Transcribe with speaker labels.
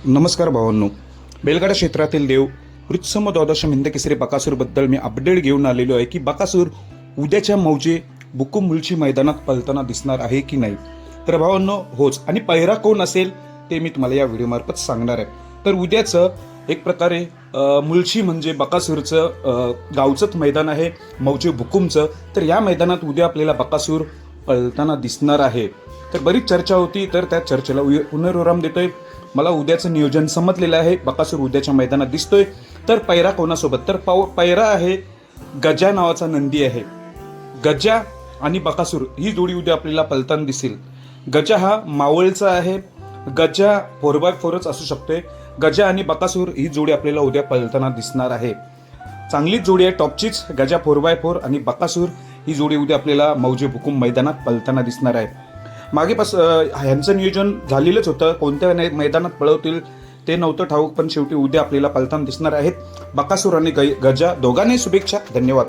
Speaker 1: नमस्कार भावांनो, बैलगाडा क्षेत्रातील देव वृत्सम द्वादश हिंदकेसरी बकासूरबद्दल मी अपडेट घेऊन आलेलो आहे की बकासूर उद्याच्या मौजे बुकुम मुलची मैदानात पळताना दिसणार आहे की नाही. तर भावांनो होच, आणि पहिरा कोण असेल ते मी तुम्हाला या व्हिडिओमार्फत सांगणार आहे. तर उद्याचं एक प्रकारे मुलची म्हणजे बकासूरचं गावचंच मैदान आहे, मौजे बुकुमचं. तर या मैदानात उद्या आपल्याला बकासूर पळताना दिसणार आहे. तर बरीच चर्चा होती, तर त्या चर्चेला पुनरुराम देतोय. मला उद्याचं नियोजन समजलेलं आहे. बकासूर उद्याच्या मैदानात दिसतोय. तर पैरा कोणासोबत, तर पैरा आहे गजा नावाचा नंदी आहे. गजा आणि बकासूर ही जोडी उद्या आपल्याला पळताना दिसेल. गजा हा मावळचा आहे. गजा 4x4च असू शकते. गजा आणि बकासूर ही जोडी आपल्याला उद्या पळताना दिसणार आहे. चांगलीच जोडी आहे, टॉपचीच. गजा 4x4 आणि बकासूर ही जोडी उद्या आपल्याला मौजे बुकुम मैदानात पळताना दिसणार आहे. ह्यांचं नियोजन झालेलंच होतं, कोणत्या मैदानात पळवतील ते नव्हतं ठाऊक, पण शेवटी उद्या आपल्याला पळताना दिसणार आहेत बकासूर आणि गजा. दोघांनाही शुभेच्छा. धन्यवाद.